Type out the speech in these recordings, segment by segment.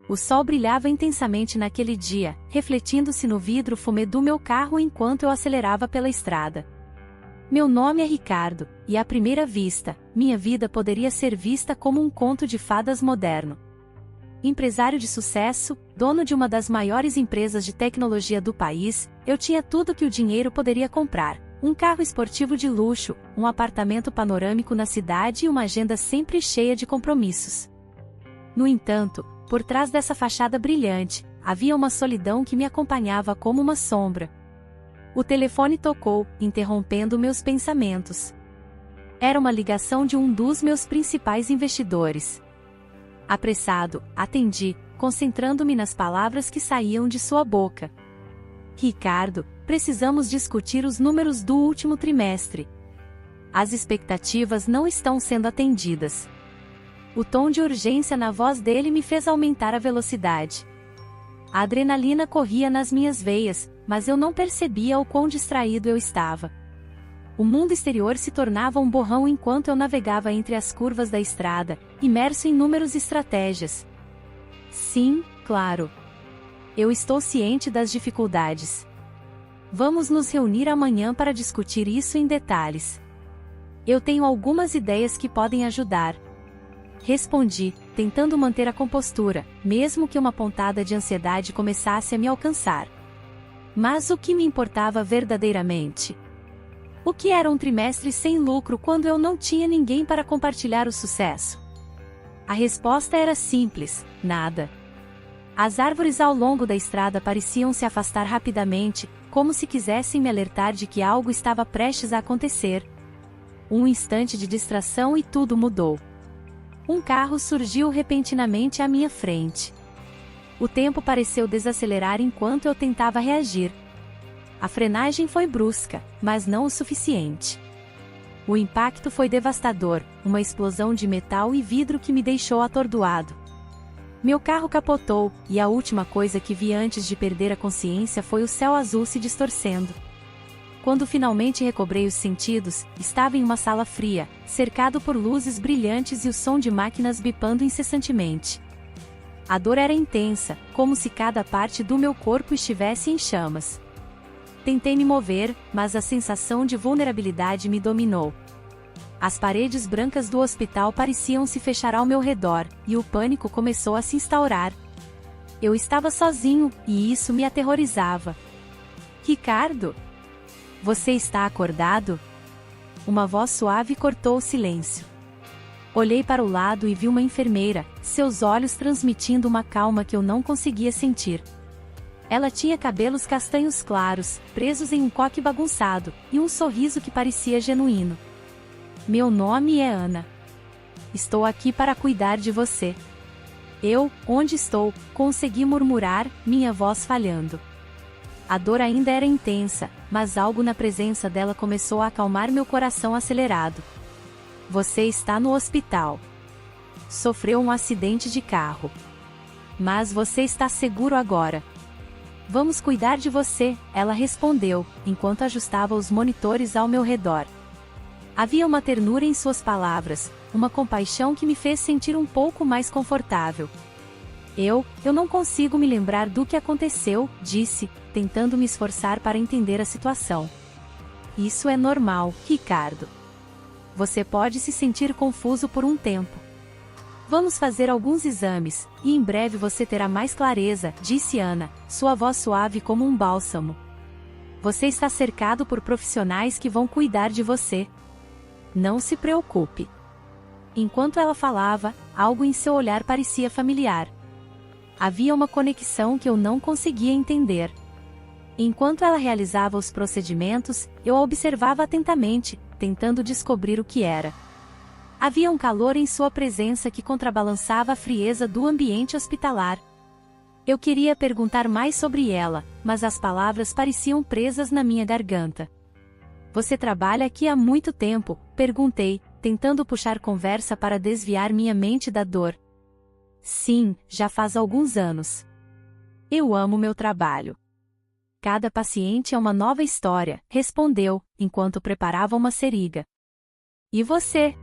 O sol brilhava intensamente naquele dia, refletindo-se no vidro fumê do meu carro enquanto eu acelerava pela estrada. Meu nome é Ricardo, e à primeira vista, minha vida poderia ser vista como um conto de fadas moderno. Empresário de sucesso, dono de uma das maiores empresas de tecnologia do país, eu tinha tudo que o dinheiro poderia comprar: um carro esportivo de luxo, um apartamento panorâmico na cidade e uma agenda sempre cheia de compromissos. No entanto, por trás dessa fachada brilhante, havia uma solidão que me acompanhava como uma sombra. O telefone tocou, interrompendo meus pensamentos. Era uma ligação de um dos meus principais investidores. Apressado, atendi, concentrando-me nas palavras que saíam de sua boca. Ricardo, precisamos discutir os números do último trimestre. As expectativas não estão sendo atendidas. O tom de urgência na voz dele me fez aumentar a velocidade. A adrenalina corria nas minhas veias, mas eu não percebia o quão distraído eu estava. O mundo exterior se tornava um borrão enquanto eu navegava entre as curvas da estrada, imerso em números e estratégias. Sim, claro. Eu estou ciente das dificuldades. Vamos nos reunir amanhã para discutir isso em detalhes. Eu tenho algumas ideias que podem ajudar. Respondi, tentando manter a compostura, mesmo que uma pontada de ansiedade começasse a me alcançar. Mas o que me importava verdadeiramente? O que era um trimestre sem lucro quando eu não tinha ninguém para compartilhar o sucesso? A resposta era simples: nada. As árvores ao longo da estrada pareciam se afastar rapidamente, como se quisessem me alertar de que algo estava prestes a acontecer. Um instante de distração e tudo mudou. Um carro surgiu repentinamente à minha frente. O tempo pareceu desacelerar enquanto eu tentava reagir. A frenagem foi brusca, mas não o suficiente. O impacto foi devastador, uma explosão de metal e vidro que me deixou atordoado. Meu carro capotou, e a última coisa que vi antes de perder a consciência foi o céu azul se distorcendo. Quando finalmente recobrei os sentidos, estava em uma sala fria, cercado por luzes brilhantes e o som de máquinas bipando incessantemente. A dor era intensa, como se cada parte do meu corpo estivesse em chamas. Tentei me mover, mas a sensação de vulnerabilidade me dominou. As paredes brancas do hospital pareciam se fechar ao meu redor, e o pânico começou a se instaurar. Eu estava sozinho, e isso me aterrorizava. Ricardo? Você está acordado? Uma voz suave cortou o silêncio. Olhei para o lado e vi uma enfermeira, seus olhos transmitindo uma calma que eu não conseguia sentir. Ela tinha cabelos castanhos claros, presos em um coque bagunçado, e um sorriso que parecia genuíno. Meu nome é Ana. Estou aqui para cuidar de você. Onde estou? Consegui murmurar, minha voz falhando. A dor ainda era intensa, mas algo na presença dela começou a acalmar meu coração acelerado. Você está no hospital. Sofreu um acidente de carro. Mas você está seguro agora. Vamos cuidar de você, ela respondeu, enquanto ajustava os monitores ao meu redor. Havia uma ternura em suas palavras, uma compaixão que me fez sentir um pouco mais confortável. Eu não consigo me lembrar do que aconteceu, disse, tentando me esforçar para entender a situação. Isso é normal, Ricardo. Você pode se sentir confuso por um tempo. Vamos fazer alguns exames, e em breve você terá mais clareza, disse Ana, sua voz suave como um bálsamo. Você está cercado por profissionais que vão cuidar de você. Não se preocupe. Enquanto ela falava, algo em seu olhar parecia familiar. Havia uma conexão que eu não conseguia entender. Enquanto ela realizava os procedimentos, eu a observava atentamente, tentando descobrir o que era. Havia um calor em sua presença que contrabalançava a frieza do ambiente hospitalar. Eu queria perguntar mais sobre ela, mas as palavras pareciam presas na minha garganta. Você trabalha aqui há muito tempo? Perguntei, tentando puxar conversa para desviar minha mente da dor. Sim, já faz alguns anos. Eu amo meu trabalho. Cada paciente é uma nova história, respondeu, enquanto preparava uma seriga. E você?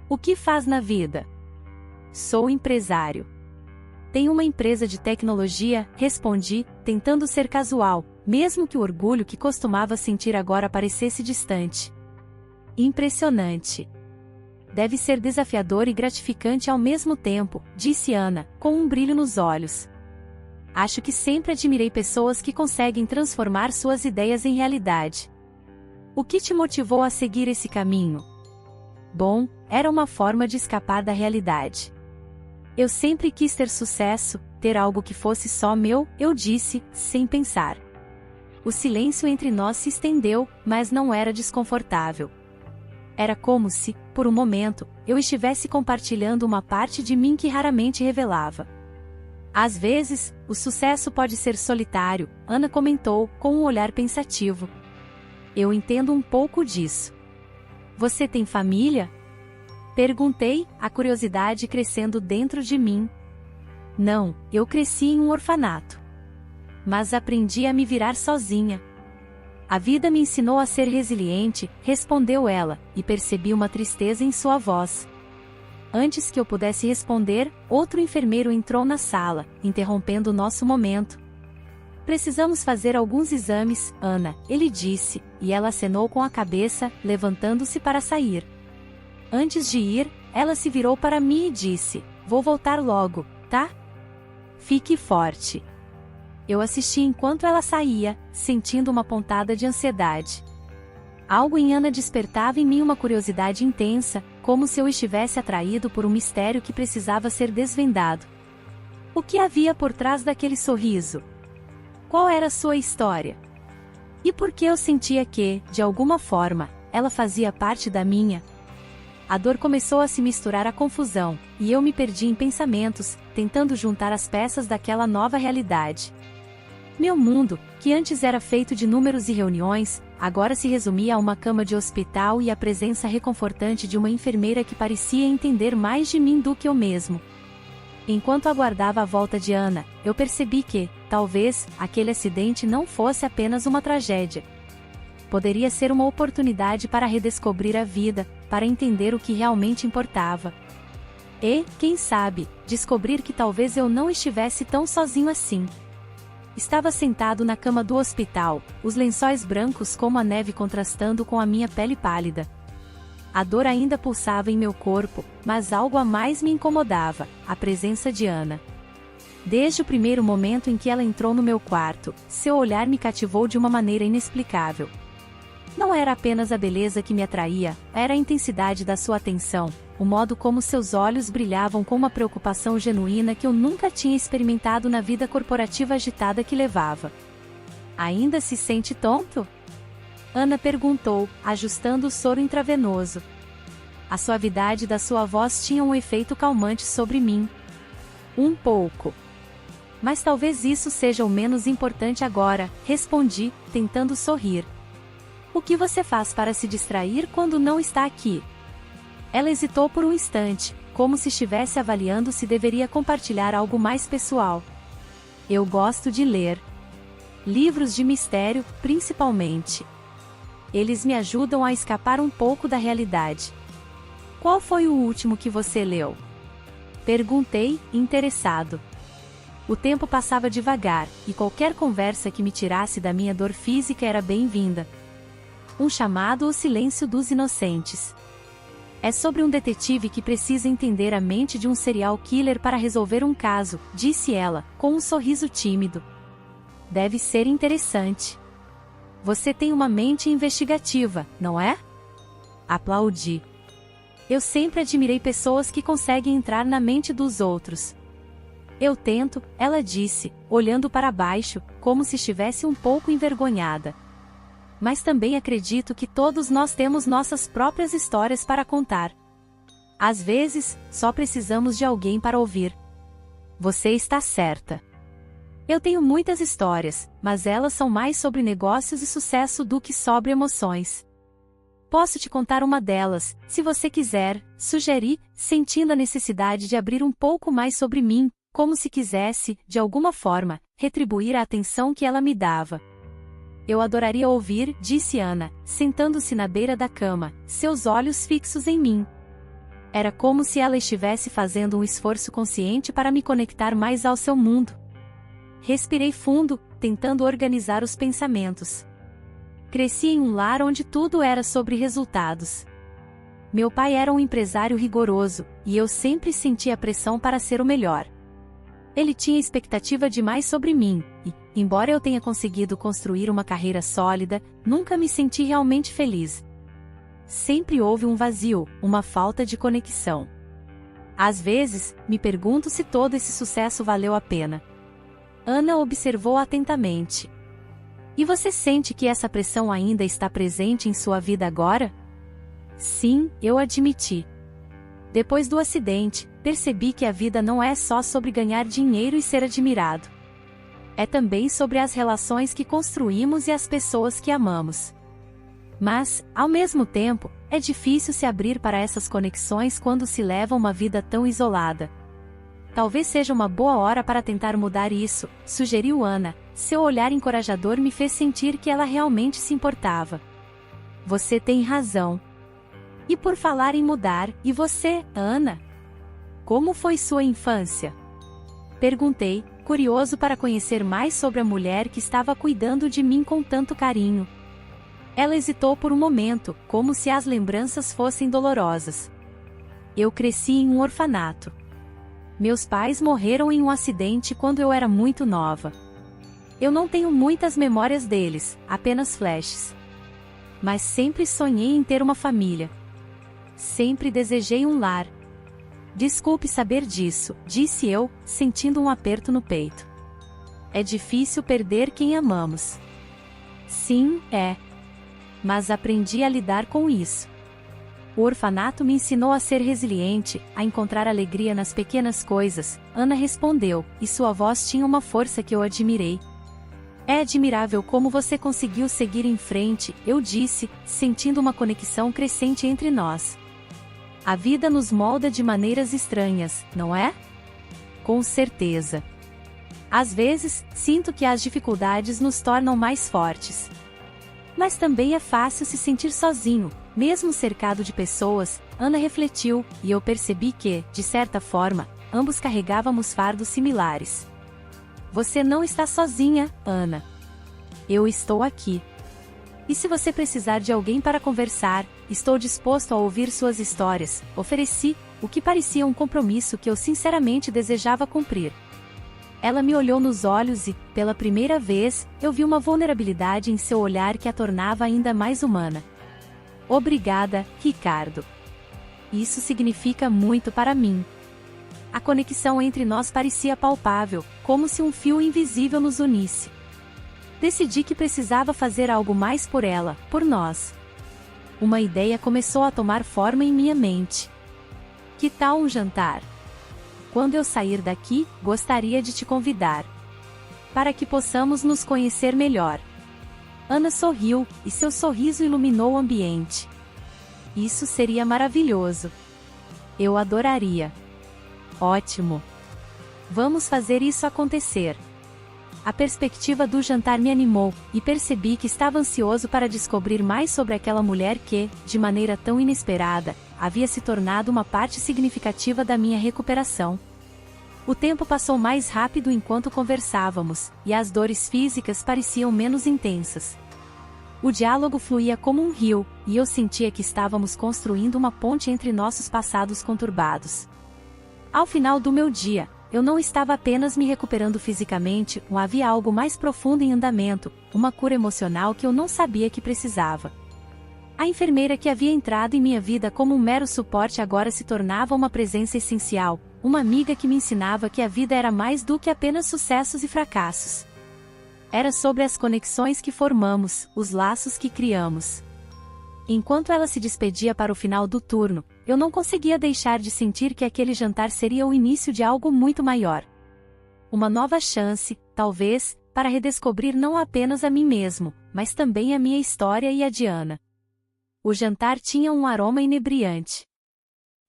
O que faz na vida? Sou empresário. Tenho uma empresa de tecnologia, respondi, tentando ser casual, mesmo que o orgulho que costumava sentir agora parecesse distante. Impressionante. Deve ser desafiador e gratificante ao mesmo tempo, disse Ana, com um brilho nos olhos. Acho que sempre admirei pessoas que conseguem transformar suas ideias em realidade. O que te motivou a seguir esse caminho? Bom, era uma forma de escapar da realidade. Eu sempre quis ter sucesso, ter algo que fosse só meu, eu disse, sem pensar. O silêncio entre nós se estendeu, mas não era desconfortável. Era como se, por um momento, eu estivesse compartilhando uma parte de mim que raramente revelava. Às vezes, o sucesso pode ser solitário, Ana comentou, com um olhar pensativo. Eu entendo um pouco disso. Você tem família? Perguntei, a curiosidade crescendo dentro de mim. Não, eu cresci em um orfanato. Mas aprendi a me virar sozinha. A vida me ensinou a ser resiliente, respondeu ela, e percebi uma tristeza em sua voz. Antes que eu pudesse responder, outro enfermeiro entrou na sala, interrompendo o nosso momento. Precisamos fazer alguns exames, Ana, ele disse, e ela acenou com a cabeça, levantando-se para sair. Antes de ir, ela se virou para mim e disse, vou voltar logo, tá? Fique forte. Eu assisti enquanto ela saía, sentindo uma pontada de ansiedade. Algo em Ana despertava em mim uma curiosidade intensa, como se eu estivesse atraído por um mistério que precisava ser desvendado. O que havia por trás daquele sorriso? Qual era sua história? E por que eu sentia que, de alguma forma, ela fazia parte da minha? A dor começou a se misturar à confusão, e eu me perdi em pensamentos, tentando juntar as peças daquela nova realidade. Meu mundo, que antes era feito de números e reuniões, agora se resumia a uma cama de hospital e a presença reconfortante de uma enfermeira que parecia entender mais de mim do que eu mesmo. Enquanto aguardava a volta de Ana, eu percebi que, talvez, aquele acidente não fosse apenas uma tragédia. Poderia ser uma oportunidade para redescobrir a vida, para entender o que realmente importava. E, quem sabe, descobrir que talvez eu não estivesse tão sozinho assim. Estava sentado na cama do hospital, os lençóis brancos como a neve contrastando com a minha pele pálida. A dor ainda pulsava em meu corpo, mas algo a mais me incomodava, a presença de Ana. Desde o primeiro momento em que ela entrou no meu quarto, seu olhar me cativou de uma maneira inexplicável. Não era apenas a beleza que me atraía, era a intensidade da sua atenção, o modo como seus olhos brilhavam com uma preocupação genuína que eu nunca tinha experimentado na vida corporativa agitada que levava. Ainda se sente tonto? Ana perguntou, ajustando o soro intravenoso. A suavidade da sua voz tinha um efeito calmante sobre mim. Um pouco. Mas talvez isso seja o menos importante agora, respondi, tentando sorrir. O que você faz para se distrair quando não está aqui? Ela hesitou por um instante, como se estivesse avaliando se deveria compartilhar algo mais pessoal. Eu gosto de ler. Livros de mistério, principalmente. Eles me ajudam a escapar um pouco da realidade. Qual foi o último que você leu? Perguntei, interessado. O tempo passava devagar, e qualquer conversa que me tirasse da minha dor física era bem-vinda. Um chamado O Silêncio dos Inocentes. É sobre um detetive que precisa entender a mente de um serial killer para resolver um caso, disse ela, com um sorriso tímido. Deve ser interessante. Você tem uma mente investigativa, não é? Aplaudi. Eu sempre admirei pessoas que conseguem entrar na mente dos outros. Eu tento, ela disse, olhando para baixo, como se estivesse um pouco envergonhada. Mas também acredito que todos nós temos nossas próprias histórias para contar. Às vezes, só precisamos de alguém para ouvir. Você está certa. Eu tenho muitas histórias, mas elas são mais sobre negócios e sucesso do que sobre emoções. Posso te contar uma delas, se você quiser, sugeri, sentindo a necessidade de abrir um pouco mais sobre mim, como se quisesse, de alguma forma, retribuir a atenção que ela me dava. Eu adoraria ouvir, disse Ana, sentando-se na beira da cama, seus olhos fixos em mim. Era como se ela estivesse fazendo um esforço consciente para me conectar mais ao seu mundo. Respirei fundo, tentando organizar os pensamentos. Cresci em um lar onde tudo era sobre resultados. Meu pai era um empresário rigoroso, e eu sempre sentia pressão para ser o melhor. Ele tinha expectativa demais sobre mim, e, embora eu tenha conseguido construir uma carreira sólida, nunca me senti realmente feliz. Sempre houve um vazio, uma falta de conexão. Às vezes, me pergunto se todo esse sucesso valeu a pena. Ana observou atentamente. E você sente que essa pressão ainda está presente em sua vida agora? Sim, eu admiti. Depois do acidente, percebi que a vida não é só sobre ganhar dinheiro e ser admirado. É também sobre as relações que construímos e as pessoas que amamos. Mas, ao mesmo tempo, é difícil se abrir para essas conexões quando se leva uma vida tão isolada. Talvez seja uma boa hora para tentar mudar isso, sugeriu Ana. Seu olhar encorajador me fez sentir que ela realmente se importava. Você tem razão. E por falar em mudar, e você, Ana? Como foi sua infância? Perguntei, curioso para conhecer mais sobre a mulher que estava cuidando de mim com tanto carinho. Ela hesitou por um momento, como se as lembranças fossem dolorosas. Eu cresci em um orfanato. Meus pais morreram em um acidente quando eu era muito nova. Eu não tenho muitas memórias deles, apenas flashes. Mas sempre sonhei em ter uma família. Sempre desejei um lar. Desculpe saber disso, disse eu, sentindo um aperto no peito. É difícil perder quem amamos. Sim, é. Mas aprendi a lidar com isso. O orfanato me ensinou a ser resiliente, a encontrar alegria nas pequenas coisas, Ana respondeu, e sua voz tinha uma força que eu admirei. É admirável como você conseguiu seguir em frente, eu disse, sentindo uma conexão crescente entre nós. A vida nos molda de maneiras estranhas, não é? Com certeza. Às vezes, sinto que as dificuldades nos tornam mais fortes. Mas também é fácil se sentir sozinho, mesmo cercado de pessoas, Ana refletiu, e eu percebi que, de certa forma, ambos carregávamos fardos similares. Você não está sozinha, Ana. Eu estou aqui. E se você precisar de alguém para conversar, estou disposto a ouvir suas histórias, ofereci, o que parecia um compromisso que eu sinceramente desejava cumprir. Ela me olhou nos olhos e, pela primeira vez, eu vi uma vulnerabilidade em seu olhar que a tornava ainda mais humana. Obrigada, Ricardo. Isso significa muito para mim. A conexão entre nós parecia palpável, como se um fio invisível nos unisse. Decidi que precisava fazer algo mais por ela, por nós. Uma ideia começou a tomar forma em minha mente. Que tal um jantar? Quando eu sair daqui, gostaria de te convidar. Para que possamos nos conhecer melhor. Ana sorriu, e seu sorriso iluminou o ambiente. Isso seria maravilhoso. Eu adoraria. Ótimo. Vamos fazer isso acontecer. A perspectiva do jantar me animou, e percebi que estava ansioso para descobrir mais sobre aquela mulher que, de maneira tão inesperada, havia se tornado uma parte significativa da minha recuperação. O tempo passou mais rápido enquanto conversávamos, e as dores físicas pareciam menos intensas. O diálogo fluía como um rio, e eu sentia que estávamos construindo uma ponte entre nossos passados conturbados. Ao final do meu dia, eu não estava apenas me recuperando fisicamente, havia algo mais profundo em andamento, uma cura emocional que eu não sabia que precisava. A enfermeira que havia entrado em minha vida como um mero suporte agora se tornava uma presença essencial, uma amiga que me ensinava que a vida era mais do que apenas sucessos e fracassos. Era sobre as conexões que formamos, os laços que criamos. Enquanto ela se despedia para o final do turno, eu não conseguia deixar de sentir que aquele jantar seria o início de algo muito maior. Uma nova chance, talvez, para redescobrir não apenas a mim mesmo, mas também a minha história e a de Ana. O jantar tinha um aroma inebriante.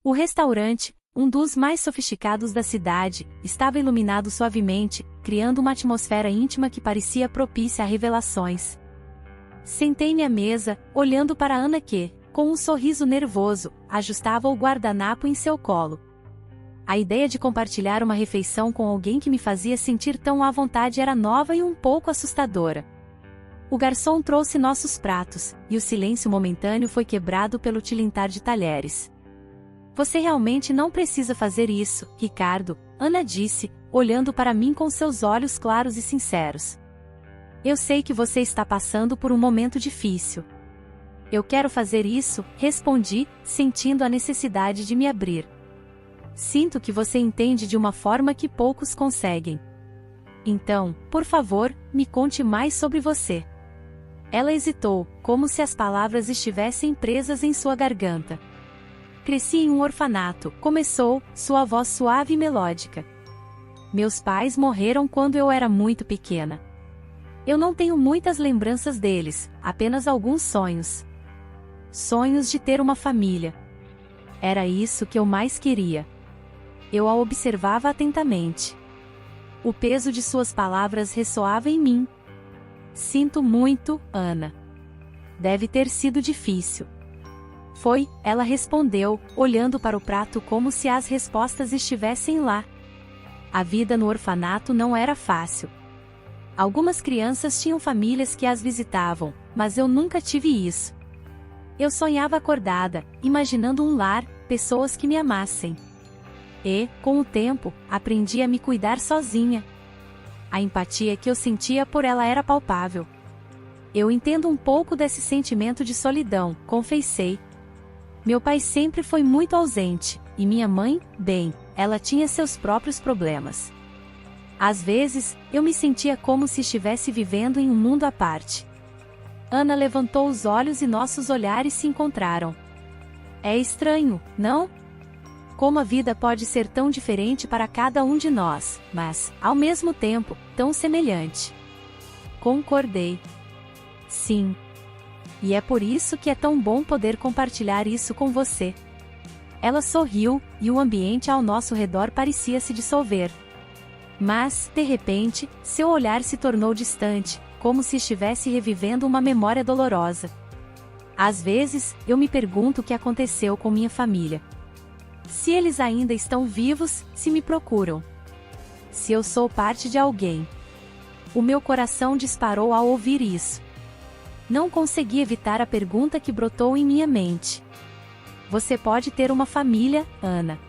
O restaurante, um dos mais sofisticados da cidade, estava iluminado suavemente, criando uma atmosfera íntima que parecia propícia a revelações. Sentei-me à mesa, olhando para Ana que, com um sorriso nervoso, ajustava o guardanapo em seu colo. A ideia de compartilhar uma refeição com alguém que me fazia sentir tão à vontade era nova e um pouco assustadora. O garçom trouxe nossos pratos, e o silêncio momentâneo foi quebrado pelo tilintar de talheres. Você realmente não precisa fazer isso, Ricardo, Ana disse, olhando para mim com seus olhos claros e sinceros. Eu sei que você está passando por um momento difícil. Eu quero fazer isso, respondi, sentindo a necessidade de me abrir. Sinto que você entende de uma forma que poucos conseguem. Então, por favor, me conte mais sobre você. Ela hesitou, como se as palavras estivessem presas em sua garganta. Cresci em um orfanato, começou, sua voz suave e melódica. Meus pais morreram quando eu era muito pequena. Eu não tenho muitas lembranças deles, apenas alguns sonhos. Sonhos de ter uma família. Era isso que eu mais queria. Eu a observava atentamente. O peso de suas palavras ressoava em mim. Sinto muito, Ana. Deve ter sido difícil. Foi, ela respondeu, olhando para o prato como se as respostas estivessem lá. A vida no orfanato não era fácil. Algumas crianças tinham famílias que as visitavam, mas eu nunca tive isso. Eu sonhava acordada, imaginando um lar, pessoas que me amassem. E, com o tempo, aprendi a me cuidar sozinha. A empatia que eu sentia por ela era palpável. Eu entendo um pouco desse sentimento de solidão, confessei. Meu pai sempre foi muito ausente, e minha mãe, bem, ela tinha seus próprios problemas. Às vezes, eu me sentia como se estivesse vivendo em um mundo à parte. Ana levantou os olhos e nossos olhares se encontraram. É estranho, não? Como a vida pode ser tão diferente para cada um de nós, mas, ao mesmo tempo, tão semelhante. Concordei. Sim. E é por isso que é tão bom poder compartilhar isso com você. Ela sorriu, e o ambiente ao nosso redor parecia se dissolver. Mas, de repente, seu olhar se tornou distante, como se estivesse revivendo uma memória dolorosa. Às vezes, eu me pergunto o que aconteceu com minha família. Se eles ainda estão vivos, se me procuram. Se eu sou parte de alguém. O meu coração disparou ao ouvir isso. Não consegui evitar a pergunta que brotou em minha mente. Você pode ter uma família, Ana.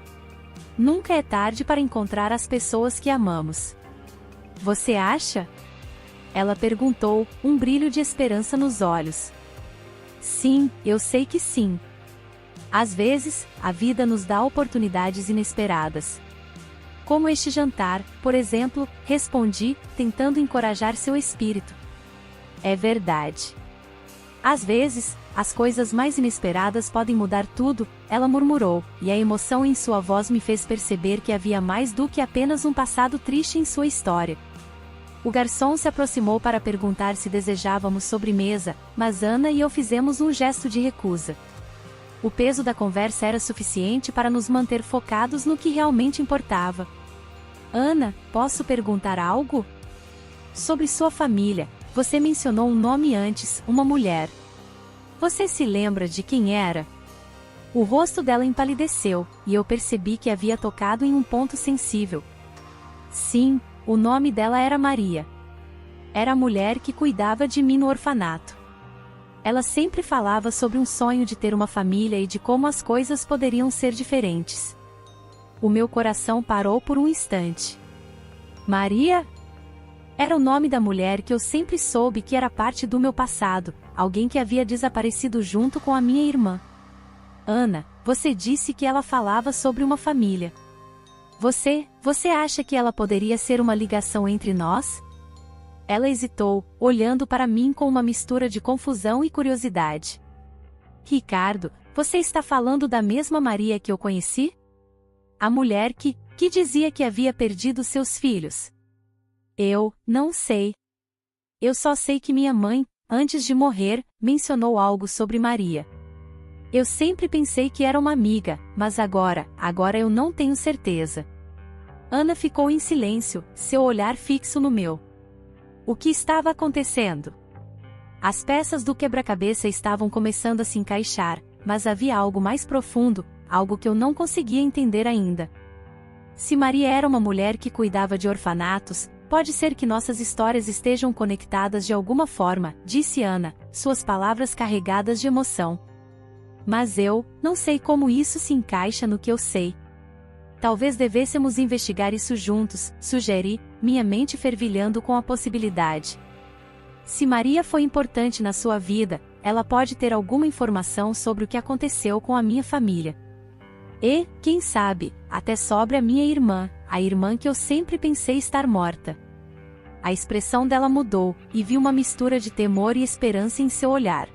Nunca é tarde para encontrar as pessoas que amamos. Você acha? Ela perguntou, um brilho de esperança nos olhos. Sim, eu sei que sim. Às vezes, a vida nos dá oportunidades inesperadas. Como este jantar, por exemplo, respondi, tentando encorajar seu espírito. É verdade. Às vezes, as coisas mais inesperadas podem mudar tudo, ela murmurou, e a emoção em sua voz me fez perceber que havia mais do que apenas um passado triste em sua história. O garçom se aproximou para perguntar se desejávamos sobremesa, mas Ana e eu fizemos um gesto de recusa. O peso da conversa era suficiente para nos manter focados no que realmente importava. Ana, posso perguntar algo? Sobre sua família, você mencionou um nome antes, uma mulher. Você se lembra de quem era? O rosto dela empalideceu, e eu percebi que havia tocado em um ponto sensível. Sim, o nome dela era Maria. Era a mulher que cuidava de mim no orfanato. Ela sempre falava sobre um sonho de ter uma família e de como as coisas poderiam ser diferentes. O meu coração parou por um instante. Maria? Era o nome da mulher que eu sempre soube que era parte do meu passado, alguém que havia desaparecido junto com a minha irmã. Ana, você disse que ela falava sobre uma família. Você acha que ela poderia ser uma ligação entre nós? Ela hesitou, olhando para mim com uma mistura de confusão e curiosidade. Ricardo, você está falando da mesma Maria que eu conheci? A mulher que dizia que havia perdido seus filhos. Eu não sei. Eu só sei que minha mãe, antes de morrer, mencionou algo sobre Maria. Eu sempre pensei que era uma amiga, mas agora eu não tenho certeza. Ana ficou em silêncio, seu olhar fixo no meu. O que estava acontecendo? As peças do quebra-cabeça estavam começando a se encaixar, mas havia algo mais profundo, algo que eu não conseguia entender ainda. Se Maria era uma mulher que cuidava de orfanatos, pode ser que nossas histórias estejam conectadas de alguma forma, disse Ana, suas palavras carregadas de emoção. Mas eu não sei como isso se encaixa no que eu sei. Talvez devêssemos investigar isso juntos, sugeri, minha mente fervilhando com a possibilidade. Se Maria foi importante na sua vida, ela pode ter alguma informação sobre o que aconteceu com a minha família. E, quem sabe, até sobre a minha irmã, a irmã que eu sempre pensei estar morta. A expressão dela mudou, e vi uma mistura de temor e esperança em seu olhar.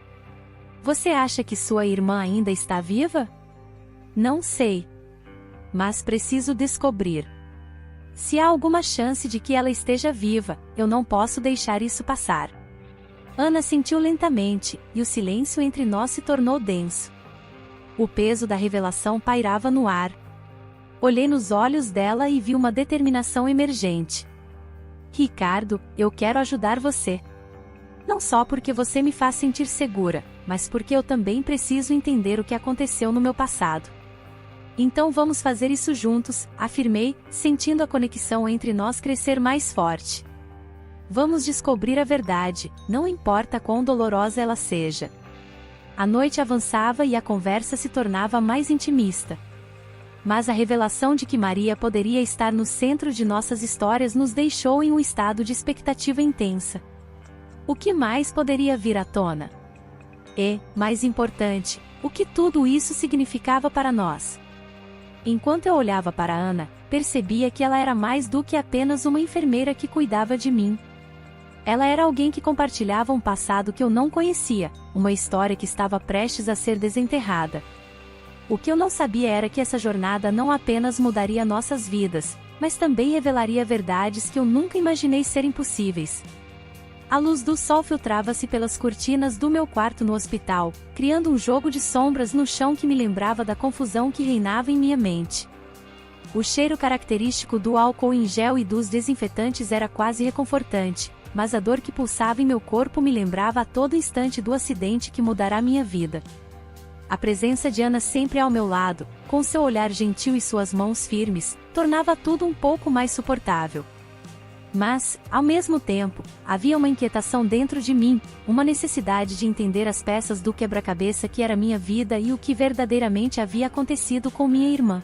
Você acha que sua irmã ainda está viva? Não sei. Mas preciso descobrir. Se há alguma chance de que ela esteja viva, eu não posso deixar isso passar. Ana sentiu lentamente, e o silêncio entre nós se tornou denso. O peso da revelação pairava no ar. Olhei nos olhos dela e vi uma determinação emergente. Ricardo, eu quero ajudar você. Não só porque você me faz sentir segura, mas porque eu também preciso entender o que aconteceu no meu passado. Então vamos fazer isso juntos, afirmei, sentindo a conexão entre nós crescer mais forte. Vamos descobrir a verdade, não importa quão dolorosa ela seja. A noite avançava e a conversa se tornava mais intimista. Mas a revelação de que Maria poderia estar no centro de nossas histórias nos deixou em um estado de expectativa intensa. O que mais poderia vir à tona? E, mais importante, o que tudo isso significava para nós? Enquanto eu olhava para Ana, percebia que ela era mais do que apenas uma enfermeira que cuidava de mim. Ela era alguém que compartilhava um passado que eu não conhecia, uma história que estava prestes a ser desenterrada. O que eu não sabia era que essa jornada não apenas mudaria nossas vidas, mas também revelaria verdades que eu nunca imaginei serem possíveis. A luz do sol filtrava-se pelas cortinas do meu quarto no hospital, criando um jogo de sombras no chão que me lembrava da confusão que reinava em minha mente. O cheiro característico do álcool em gel e dos desinfetantes era quase reconfortante, mas a dor que pulsava em meu corpo me lembrava a todo instante do acidente que mudará minha vida. A presença de Ana sempre ao meu lado, com seu olhar gentil e suas mãos firmes, tornava tudo um pouco mais suportável. Mas, ao mesmo tempo, havia uma inquietação dentro de mim, uma necessidade de entender as peças do quebra-cabeça que era minha vida e o que verdadeiramente havia acontecido com minha irmã.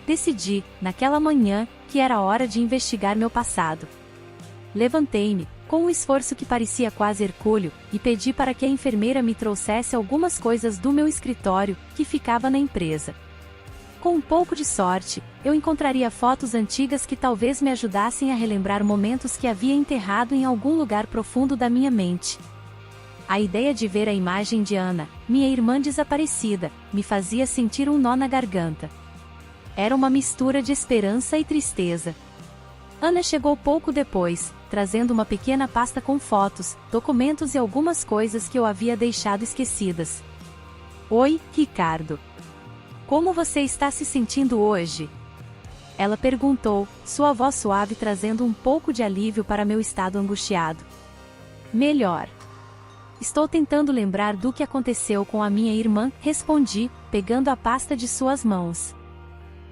Decidi, naquela manhã, que era hora de investigar meu passado. Levantei-me, com um esforço que parecia quase hercúleo, e pedi para que a enfermeira me trouxesse algumas coisas do meu escritório, que ficava na empresa. Com um pouco de sorte, eu encontraria fotos antigas que talvez me ajudassem a relembrar momentos que havia enterrado em algum lugar profundo da minha mente. A ideia de ver a imagem de Ana, minha irmã desaparecida, me fazia sentir um nó na garganta. Era uma mistura de esperança e tristeza. Ana chegou pouco depois, trazendo uma pequena pasta com fotos, documentos e algumas coisas que eu havia deixado esquecidas. Oi, Ricardo. Como você está se sentindo hoje? Ela perguntou, sua voz suave trazendo um pouco de alívio para meu estado angustiado. Melhor. Estou tentando lembrar do que aconteceu com a minha irmã, respondi, pegando a pasta de suas mãos.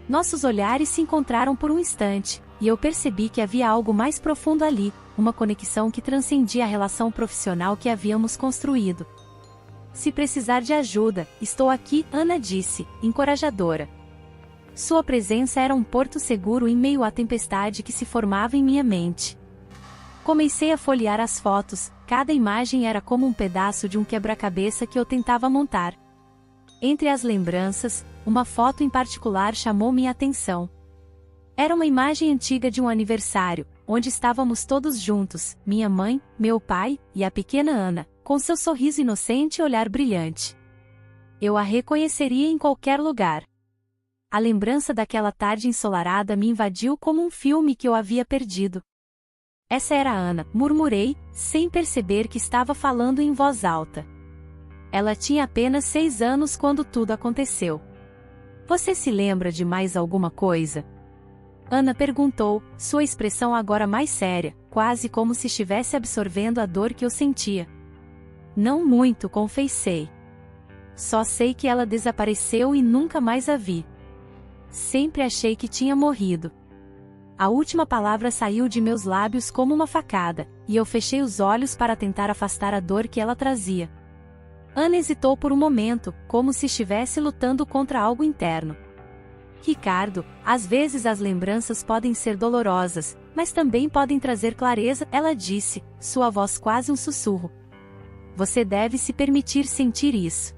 Nossos olhares se encontraram por um instante, e eu percebi que havia algo mais profundo ali, uma conexão que transcendia a relação profissional que havíamos construído. Se precisar de ajuda, estou aqui, Ana disse, encorajadora. Sua presença era um porto seguro em meio à tempestade que se formava em minha mente. Comecei a folhear as fotos, cada imagem era como um pedaço de um quebra-cabeça que eu tentava montar. Entre as lembranças, uma foto em particular chamou minha atenção. Era uma imagem antiga de um aniversário, onde estávamos todos juntos, minha mãe, meu pai, e a pequena Ana, com seu sorriso inocente e olhar brilhante. Eu a reconheceria em qualquer lugar. A lembrança daquela tarde ensolarada me invadiu como um filme que eu havia perdido. Essa era a Ana, murmurei, sem perceber que estava falando em voz alta. Ela tinha apenas 6 anos quando tudo aconteceu. Você se lembra de mais alguma coisa? Ana perguntou, sua expressão agora mais séria, quase como se estivesse absorvendo a dor que eu sentia. Não muito, confessei. só sei que ela desapareceu e nunca mais a vi. Sempre achei que tinha morrido. A última palavra saiu de meus lábios como uma facada, e eu fechei os olhos para tentar afastar a dor que ela trazia. Ana hesitou por um momento, como se estivesse lutando contra algo interno. Ricardo, às vezes as lembranças podem ser dolorosas, mas também podem trazer clareza, ela disse, sua voz quase um sussurro. Você deve se permitir sentir isso.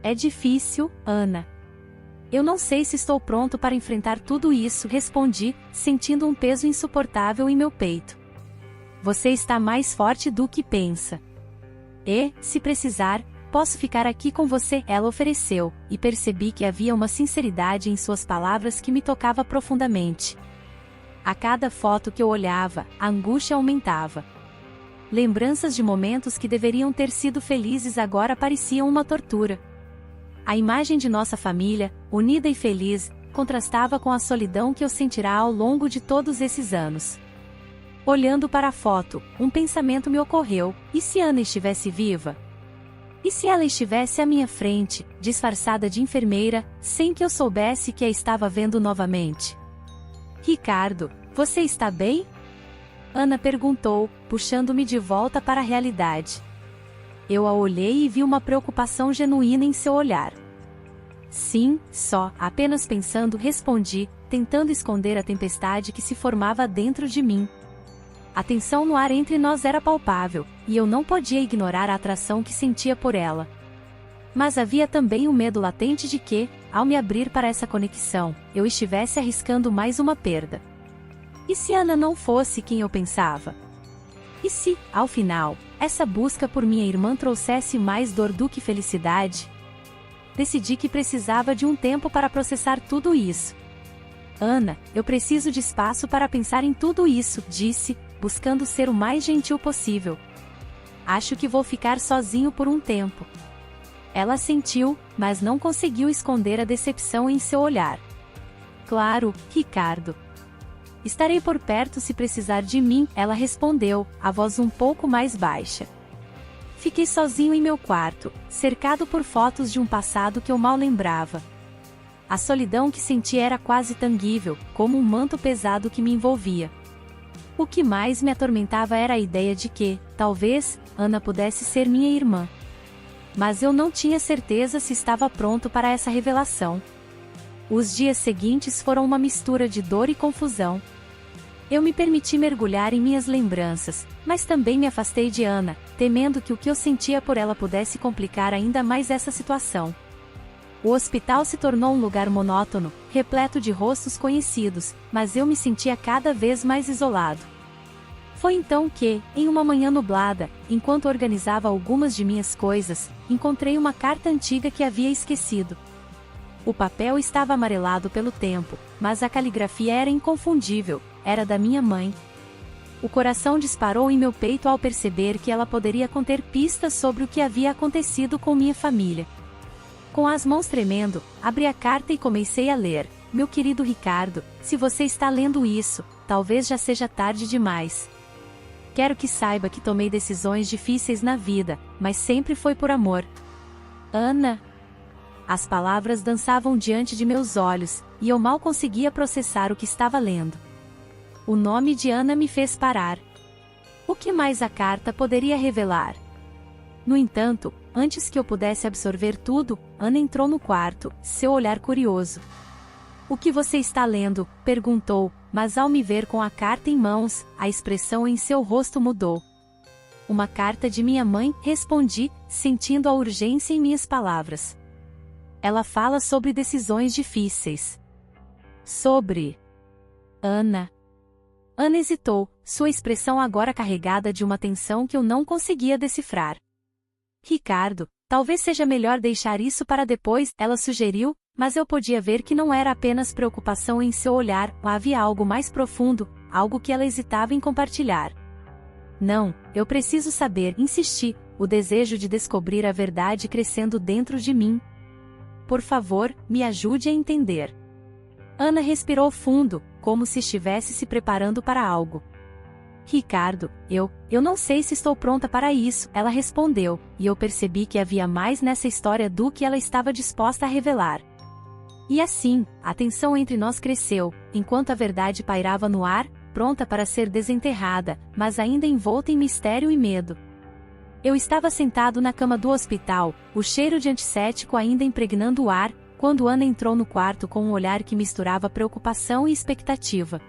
É difícil, Ana. Eu não sei se estou pronto para enfrentar tudo isso, respondi, sentindo um peso insuportável em meu peito. Você está mais forte do que pensa. E, se precisar, posso ficar aqui com você, ela ofereceu, e percebi que havia uma sinceridade em suas palavras que me tocava profundamente. A cada foto que eu olhava, a angústia aumentava. Lembranças de momentos que deveriam ter sido felizes agora pareciam uma tortura. A imagem de nossa família, unida e feliz, contrastava com a solidão que eu sentirá ao longo de todos esses anos. Olhando para a foto, um pensamento me ocorreu: e se Ana estivesse viva? E se ela estivesse à minha frente, disfarçada de enfermeira, sem que eu soubesse que a estava vendo novamente? Ricardo, você está bem? Ana perguntou, puxando-me de volta para a realidade. Eu a olhei e vi uma preocupação genuína em seu olhar. Sim, apenas pensando, respondi, tentando esconder a tempestade que se formava dentro de mim. A tensão no ar entre nós era palpável, e eu não podia ignorar a atração que sentia por ela. Mas havia também o medo latente de que, ao me abrir para essa conexão, eu estivesse arriscando mais uma perda. E se Ana não fosse quem eu pensava? E se, ao final, essa busca por minha irmã trouxesse mais dor do que felicidade? Decidi que precisava de um tempo para processar tudo isso. Ana, eu preciso de espaço para pensar em tudo isso, disse, buscando ser o mais gentil possível. Acho que vou ficar sozinho por um tempo. Ela sentiu, mas não conseguiu esconder a decepção em seu olhar. Claro, Ricardo. Estarei por perto se precisar de mim, ela respondeu, a voz um pouco mais baixa. Fiquei sozinho em meu quarto, cercado por fotos de um passado que eu mal lembrava. A solidão que senti era quase tangível, como um manto pesado que me envolvia. O que mais me atormentava era a ideia de que, talvez, Ana pudesse ser minha irmã. Mas eu não tinha certeza se estava pronto para essa revelação. Os dias seguintes foram uma mistura de dor e confusão. Eu me permiti mergulhar em minhas lembranças, mas também me afastei de Ana, temendo que o que eu sentia por ela pudesse complicar ainda mais essa situação. O hospital se tornou um lugar monótono, repleto de rostos conhecidos, mas eu me sentia cada vez mais isolado. Foi então que, em uma manhã nublada, enquanto organizava algumas de minhas coisas, encontrei uma carta antiga que havia esquecido. O papel estava amarelado pelo tempo, mas a caligrafia era inconfundível, era da minha mãe. O coração disparou em meu peito ao perceber que ela poderia conter pistas sobre o que havia acontecido com minha família. Com as mãos tremendo, abri a carta e comecei a ler. Meu querido Ricardo, se você está lendo isso, talvez já seja tarde demais. Quero que saiba que tomei decisões difíceis na vida, mas sempre foi por amor. Ana. As palavras dançavam diante de meus olhos, e eu mal conseguia processar o que estava lendo. O nome de Ana me fez parar. O que mais a carta poderia revelar? No entanto, antes que eu pudesse absorver tudo, Ana entrou no quarto, seu olhar curioso. O que você está lendo? Perguntou, mas ao me ver com a carta em mãos, a expressão em seu rosto mudou. Uma carta de minha mãe, respondi, sentindo a urgência em minhas palavras. Ela fala sobre decisões difíceis. Sobre Ana. Ana hesitou, sua expressão agora carregada de uma tensão que eu não conseguia decifrar. Ricardo, talvez seja melhor deixar isso para depois, ela sugeriu, mas eu podia ver que não era apenas preocupação em seu olhar, havia algo mais profundo, algo que ela hesitava em compartilhar. Não, eu preciso saber, insisti, o desejo de descobrir a verdade crescendo dentro de mim. Por favor, me ajude a entender. Ana respirou fundo, como se estivesse se preparando para algo. Ricardo, eu não sei se estou pronta para isso, ela respondeu, e eu percebi que havia mais nessa história do que ela estava disposta a revelar. E assim, a tensão entre nós cresceu, enquanto a verdade pairava no ar, pronta para ser desenterrada, mas ainda envolta em mistério e medo. Eu estava sentado na cama do hospital, o cheiro de antisséptico ainda impregnando o ar, quando Ana entrou no quarto com um olhar que misturava preocupação e expectativa.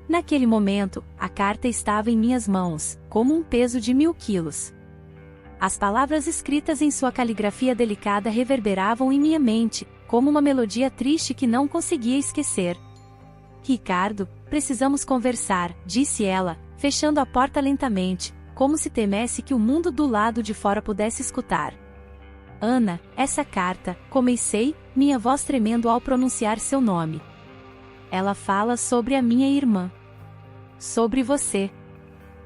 Naquele momento, a carta estava em minhas mãos, como um peso de 1000 quilos. As palavras escritas em sua caligrafia delicada reverberavam em minha mente, como uma melodia triste que não conseguia esquecer. Ricardo, precisamos conversar, disse ela, fechando a porta lentamente, como se temesse que o mundo do lado de fora pudesse escutar. Ana, essa carta, comecei, minha voz tremendo ao pronunciar seu nome. Ela fala sobre a minha irmã. Sobre você.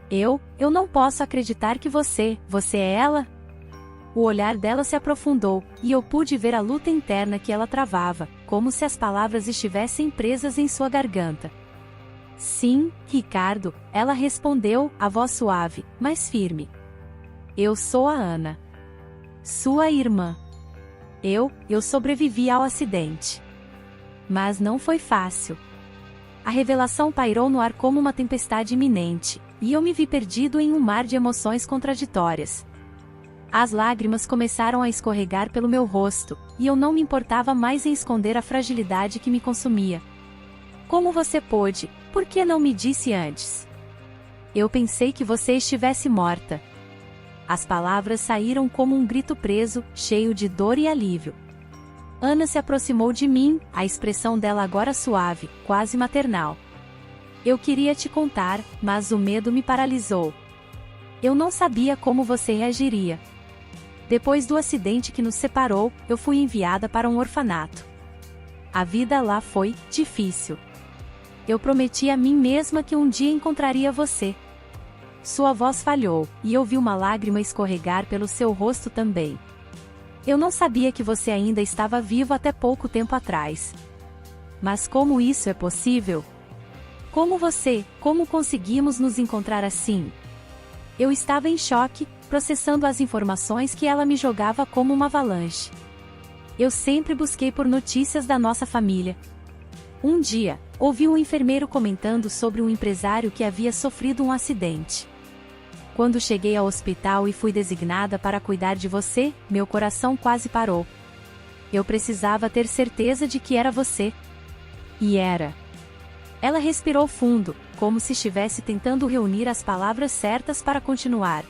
Eu não posso acreditar que você é ela? O olhar dela se aprofundou, e eu pude ver a luta interna que ela travava, como se as palavras estivessem presas em sua garganta. Sim, Ricardo, ela respondeu, a voz suave, mas firme. Eu sou a Ana. Sua irmã. Eu sobrevivi ao acidente. Mas não foi fácil. A revelação pairou no ar como uma tempestade iminente, e eu me vi perdido em um mar de emoções contraditórias. As lágrimas começaram a escorregar pelo meu rosto, e eu não me importava mais em esconder a fragilidade que me consumia. Como você pôde? Por que não me disse antes? Eu pensei que você estivesse morta. As palavras saíram como um grito preso, cheio de dor e alívio. Ana se aproximou de mim, a expressão dela agora suave, quase maternal. Eu queria te contar, mas o medo me paralisou. Eu não sabia como você reagiria. Depois do acidente que nos separou, eu fui enviada para um orfanato. A vida lá foi difícil. Eu prometi a mim mesma que um dia encontraria você. Sua voz falhou, e eu vi uma lágrima escorregar pelo seu rosto também. Eu não sabia que você ainda estava vivo até pouco tempo atrás. Mas como isso é possível? Como conseguimos nos encontrar assim? Eu estava em choque, processando as informações que ela me jogava como uma avalanche. Eu sempre busquei por notícias da nossa família. Um dia, ouvi um enfermeiro comentando sobre um empresário que havia sofrido um acidente. Quando cheguei ao hospital e fui designada para cuidar de você, meu coração quase parou. Eu precisava ter certeza de que era você. E era. Ela respirou fundo, como se estivesse tentando reunir as palavras certas para continuar.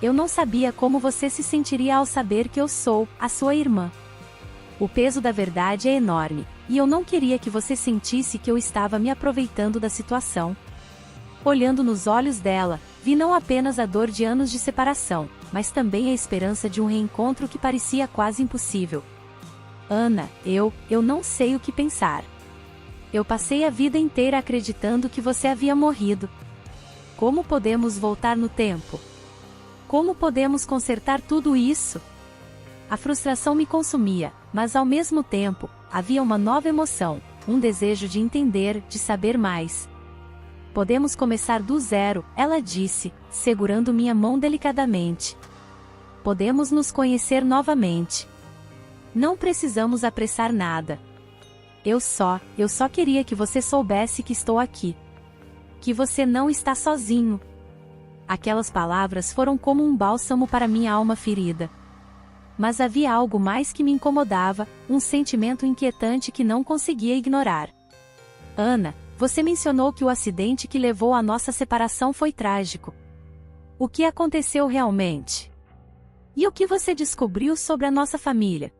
Eu não sabia como você se sentiria ao saber que eu sou a sua irmã. O peso da verdade é enorme, e eu não queria que você sentisse que eu estava me aproveitando da situação. Olhando nos olhos dela, vi não apenas a dor de anos de separação, mas também a esperança de um reencontro que parecia quase impossível. Ana, eu não sei o que pensar. Eu passei a vida inteira acreditando que você havia morrido. Como podemos voltar no tempo? Como podemos consertar tudo isso? A frustração me consumia, mas ao mesmo tempo, havia uma nova emoção, um desejo de entender, de saber mais. Podemos começar do zero, ela disse, segurando minha mão delicadamente. Podemos nos conhecer novamente. Não precisamos apressar nada. Eu só queria que você soubesse que estou aqui. Que você não está sozinho. Aquelas palavras foram como um bálsamo para minha alma ferida. Mas havia algo mais que me incomodava, um sentimento inquietante que não conseguia ignorar. Ana, você mencionou que o acidente que levou à nossa separação foi trágico. O que aconteceu realmente? E o que você descobriu sobre a nossa família?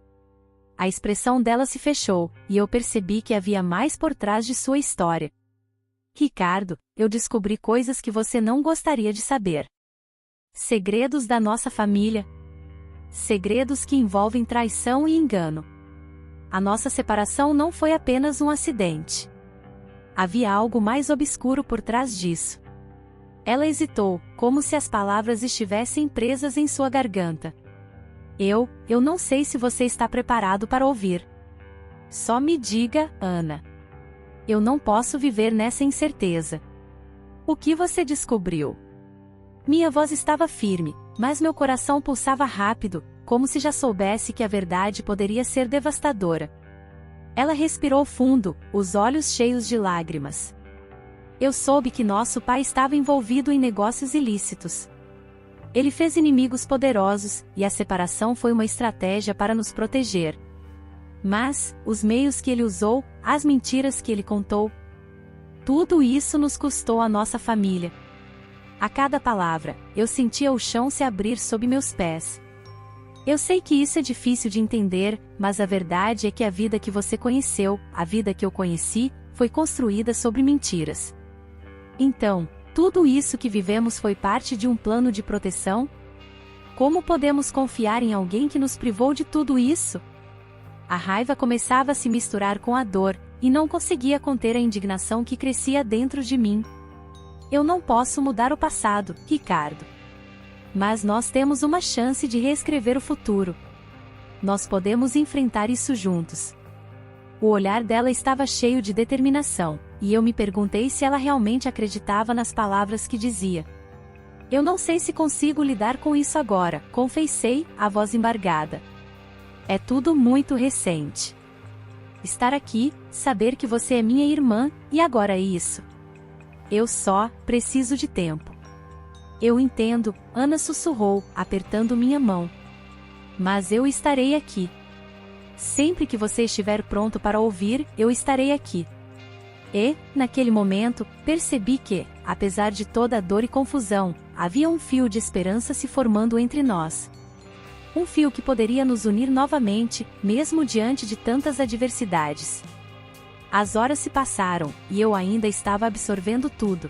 A expressão dela se fechou, e eu percebi que havia mais por trás de sua história. Ricardo, eu descobri coisas que você não gostaria de saber. Segredos da nossa família. Segredos que envolvem traição e engano. A nossa separação não foi apenas um acidente. Havia algo mais obscuro por trás disso. Ela hesitou, como se as palavras estivessem presas em sua garganta. Eu não sei se você está preparado para ouvir. Só me diga, Ana. Eu não posso viver nessa incerteza. O que você descobriu? Minha voz estava firme, mas meu coração pulsava rápido, como se já soubesse que a verdade poderia ser devastadora. Ela respirou fundo, os olhos cheios de lágrimas. Eu soube que nosso pai estava envolvido em negócios ilícitos. Ele fez inimigos poderosos, e a separação foi uma estratégia para nos proteger. Mas, os meios que ele usou, as mentiras que ele contou, tudo isso nos custou a nossa família. A cada palavra, eu sentia o chão se abrir sob meus pés. Eu sei que isso é difícil de entender, mas a verdade é que a vida que você conheceu, a vida que eu conheci, foi construída sobre mentiras. Então, tudo isso que vivemos foi parte de um plano de proteção? Como podemos confiar em alguém que nos privou de tudo isso? A raiva começava a se misturar com a dor, e não conseguia conter a indignação que crescia dentro de mim. Eu não posso mudar o passado, Ricardo. Mas nós temos uma chance de reescrever o futuro. Nós podemos enfrentar isso juntos. O olhar dela estava cheio de determinação, e eu me perguntei se ela realmente acreditava nas palavras que dizia. Eu não sei se consigo lidar com isso agora, confessei, a voz embargada. É tudo muito recente. Estar aqui, saber que você é minha irmã, e agora é isso. Eu só preciso de tempo. Eu entendo, Ana sussurrou, apertando minha mão. Mas eu estarei aqui. Sempre que você estiver pronto para ouvir, eu estarei aqui. E, naquele momento, percebi que, apesar de toda a dor e confusão, havia um fio de esperança se formando entre nós. Um fio que poderia nos unir novamente, mesmo diante de tantas adversidades. As horas se passaram, e eu ainda estava absorvendo tudo.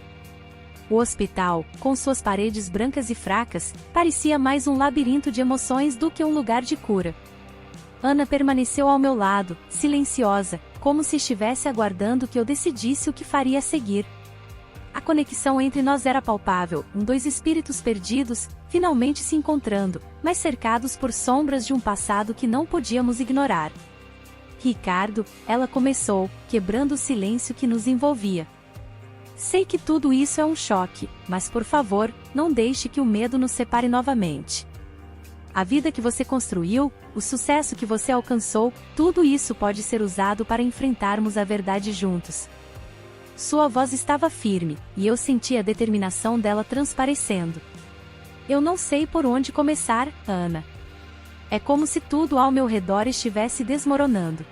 O hospital, com suas paredes brancas e fracas, parecia mais um labirinto de emoções do que um lugar de cura. Ana permaneceu ao meu lado, silenciosa, como se estivesse aguardando que eu decidisse o que faria a seguir. A conexão entre nós era palpável, dois espíritos perdidos, finalmente se encontrando, mas cercados por sombras de um passado que não podíamos ignorar. Ricardo, ela começou, quebrando o silêncio que nos envolvia. Sei que tudo isso é um choque, mas por favor, não deixe que o medo nos separe novamente. A vida que você construiu, o sucesso que você alcançou, tudo isso pode ser usado para enfrentarmos a verdade juntos. Sua voz estava firme, e eu senti a determinação dela transparecendo. Eu não sei por onde começar, Ana. É como se tudo ao meu redor estivesse desmoronando.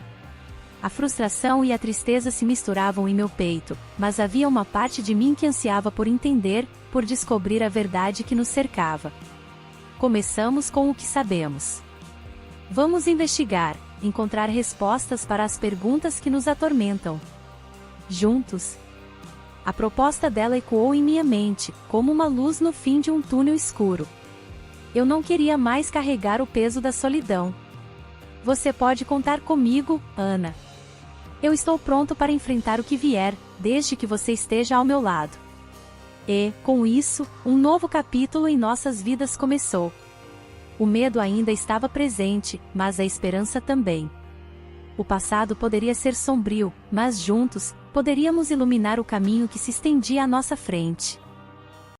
A frustração e a tristeza se misturavam em meu peito, mas havia uma parte de mim que ansiava por entender, por descobrir a verdade que nos cercava. Começamos com o que sabemos. Vamos investigar, encontrar respostas para as perguntas que nos atormentam. Juntos. A proposta dela ecoou em minha mente, como uma luz no fim de um túnel escuro. Eu não queria mais carregar o peso da solidão. Você pode contar comigo, Ana. Eu estou pronto para enfrentar o que vier, desde que você esteja ao meu lado. E, com isso, um novo capítulo em nossas vidas começou. O medo ainda estava presente, mas a esperança também. O passado poderia ser sombrio, mas juntos, poderíamos iluminar o caminho que se estendia à nossa frente.